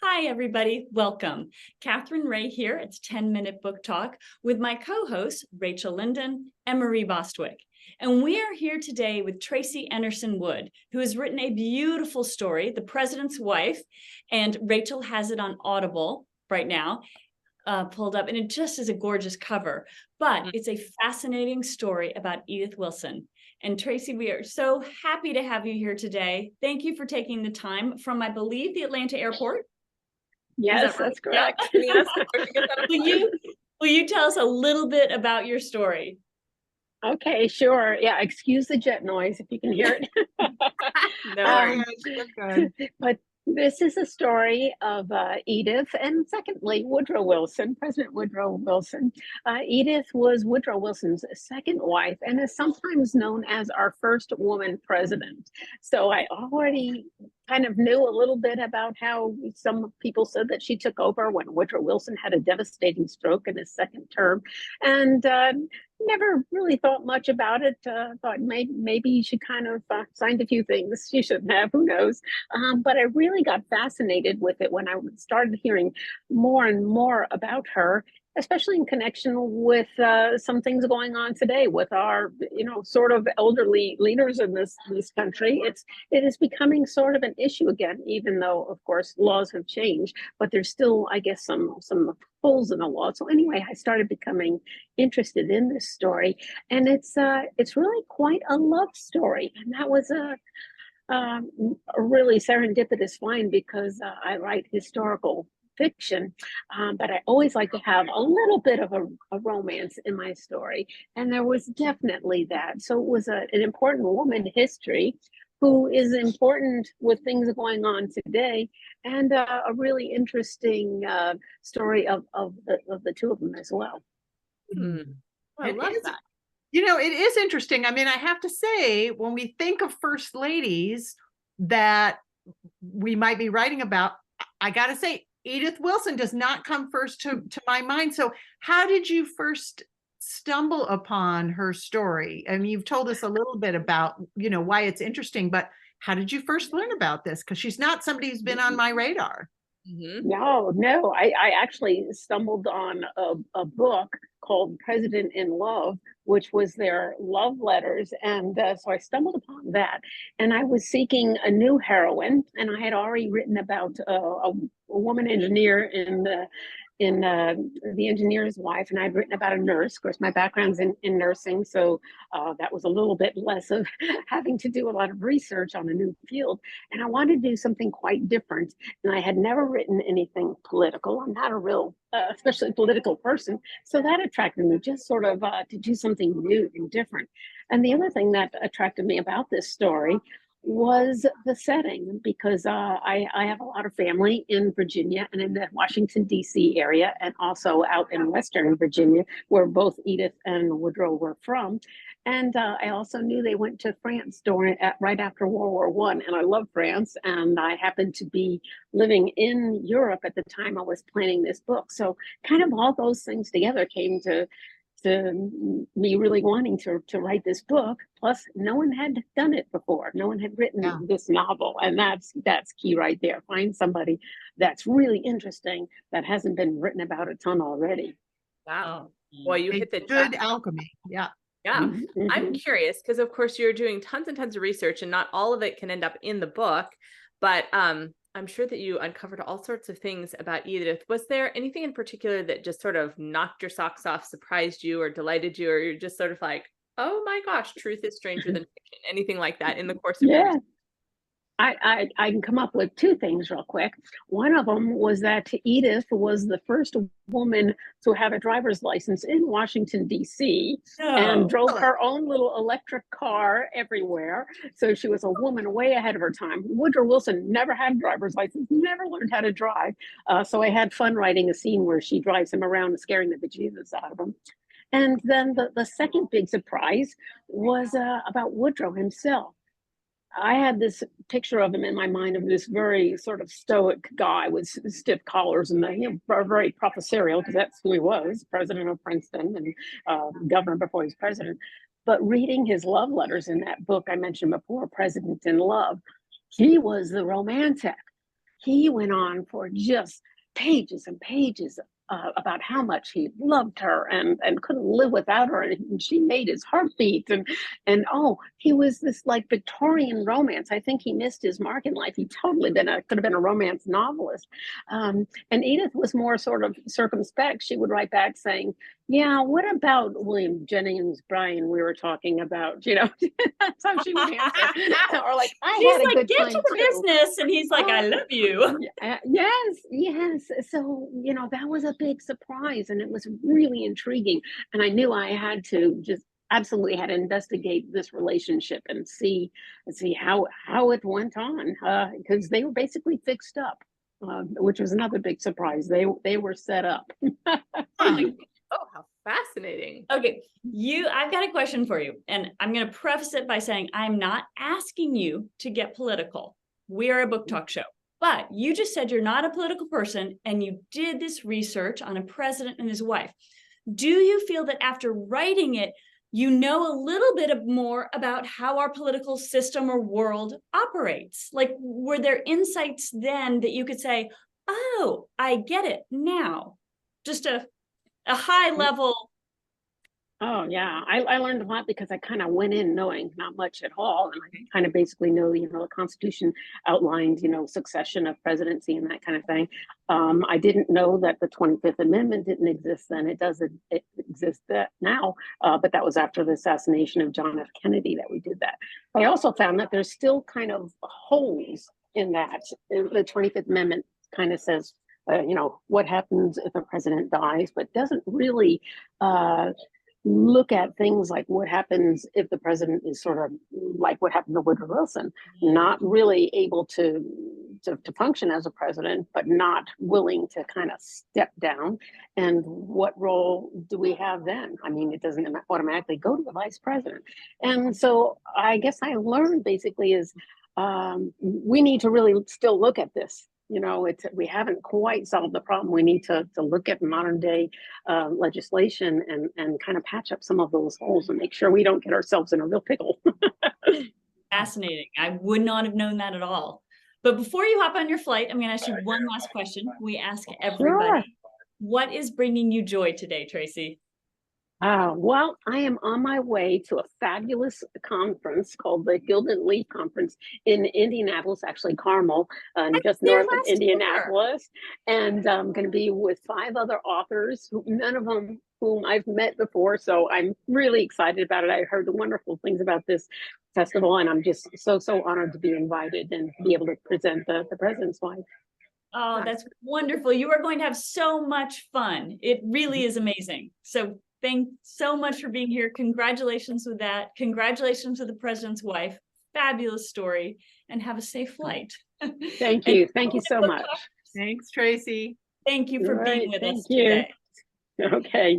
Hi, everybody. Welcome. Katherine Reay here. It's 10-Minute Book Talk with my co-hosts, Rachel Linden and Marie Bostwick. And we are here today with Tracy Enerson Wood, who has written a beautiful story, The President's Wife, and Rachel has it on Audible right now, pulled up, and it just is a gorgeous cover. But it's a fascinating story about Edith Wilson. And Tracy, we are so happy to have you here today. Thank you for taking the time from, I believe, the Atlanta airport. Yes, that's correct. Yeah. Will you tell us a little bit about your story? Okay, sure. Yeah, excuse the jet noise if you can hear it. No, good. But this is a story of Edith and secondly, Woodrow Wilson, President Woodrow Wilson. Edith was Woodrow Wilson's second wife and is sometimes known as our first woman president. So I already kind of knew a little bit about how some people said that she took over when Woodrow Wilson had a devastating stroke in his second term, and never really thought much about it. Thought maybe she kind of signed a few things she shouldn't have, who knows. But I really got fascinated with it when I started hearing more and more about her, especially in connection with some things going on today with our, sort of elderly leaders in this country. It is becoming sort of an issue again, even though, of course, laws have changed, but there's still, I guess, some holes in the law. So anyway, I started becoming interested in this story, and it's really quite a love story, and that was a really serendipitous find because I write historical fiction, but I always like to have a little bit of a romance in my story, and there was definitely that. So it was an important woman history who is important with things going on today, and a really interesting story of the two of them as well. I love that. It is interesting. I mean, I have to say, when we think of first ladies that we might be writing about, I got to say, Edith Wilson does not come first to my mind. So how did you first stumble upon her story? I mean, you've told us a little bit about, why it's interesting, but how did you first learn about this? Because she's not somebody who's been on my radar. No, I actually stumbled on a book called President in Love, which was their love letters. And so I stumbled upon that. And I was seeking a new heroine. And I had already written about a woman engineer in The Engineer's Wife. And I'd written about a nurse. Of course, my background's in nursing. So that was a little bit less of having to do a lot of research on a new field. And I wanted to do something quite different. And I had never written anything political. I'm not a real, especially political person. So that attracted me, just sort of to do something new and different. And the other thing that attracted me about this story was the setting, because I have a lot of family in Virginia and in the Washington, D.C. area, and also out in Western Virginia, where both Edith and Woodrow were from. And I also knew they went to France right after World War I, and I love France. And I happened to be living in Europe at the time I was planning this book. So kind of all those things together came to me really wanting to write this book. Plus, no one had done it before. No one had written this novel, and that's key right there. Find somebody that's really interesting that hasn't been written about a ton already. Wow. Well, you hit the good alchemy. Yeah. I'm curious because, of course, you're doing tons and tons of research, and not all of it can end up in the book. But I'm sure that you uncovered all sorts of things about Edith. Was there anything in particular that just sort of knocked your socks off, surprised you, or delighted you, or you're just sort of like, oh my gosh, truth is stranger than fiction? Anything like that in the course of your research? I can come up with two things real quick. One of them was that Edith was the first woman to have a driver's license in Washington, D.C. and drove her own little electric car everywhere. So she was a woman way ahead of her time. Woodrow Wilson never had a driver's license, never learned how to drive. So I had fun writing a scene where she drives him around and scaring the bejesus out of him. And then the second big surprise was about Woodrow himself. I had this picture of him in my mind of this very sort of stoic guy with stiff collars and very professorial, because that's who he was, president of Princeton and governor before he was president. But reading his love letters in that book I mentioned before, President in Love, he was the romantic. He went on for just pages and pages about how much he loved her and couldn't live without her, and she made his heart beat, and oh, he was this like Victorian romance. I think he missed his mark in life. He totally could have been a romance novelist. And Edith was more sort of circumspect. She would write back saying, yeah, what about William Jennings Bryan we were talking about? You know, that's how she would answer. Or like, She's like, get to the business, and he's like, I love you. Yes. So, you know, that was a big surprise, and it was really intriguing. And I knew I had to just absolutely had to investigate this relationship and see how it went on, because they were basically fixed up, which was another big surprise. They were set up. Oh, how fascinating. Okay, I've got a question for you, and I'm going to preface it by saying I'm not asking you to get political. We are a book talk show. But you just said you're not a political person, and you did this research on a president and his wife. Do you feel that after writing it, you know a little bit more about how our political system or world operates? Like, were there insights then that you could say, oh, I get it now? Just a high level. Oh yeah, I learned a lot because I kind of went in knowing not much at all, and I kind of basically know, you know, the Constitution outlined, you know, succession of presidency and that kind of thing. I didn't know that the 25th Amendment didn't exist then. It exists now, but that was after the assassination of John F. Kennedy that we did that. I also found that there's still kind of holes in that. The 25th Amendment kind of says, you know, what happens if a president dies, but doesn't really look at things like what happens if the president is sort of like what happened to Woodrow Wilson, not really able to function as a president, but not willing to kind of step down. And what role do we have then? I mean, it doesn't automatically go to the vice president. And so I guess I learned basically is we need to really still look at this. You know, we haven't quite solved the problem. We need to look at modern day legislation and kind of patch up some of those holes and make sure we don't get ourselves in a real pickle. Fascinating. I would not have known that at all. But before you hop on your flight, I'm going to ask you one last question. We ask everybody, sure. What is bringing you joy today, Tracy? Well, I am on my way to a fabulous conference called the Gilded Leaf Conference in Indianapolis, actually Carmel, just north of Indianapolis. And I'm going to be with 5 other authors, none of them whom I've met before. So I'm really excited about it. I heard the wonderful things about this festival, and I'm just so honored to be invited and be able to present the President's Wife. Oh, that's wonderful. You are going to have so much fun. It really is amazing. So thanks so much for being here. Congratulations with that. Congratulations to the President's Wife. Fabulous story, and have a safe flight. Thank you. Thank you so much. Thanks, Tracy. Thank you for being with us today. Okay.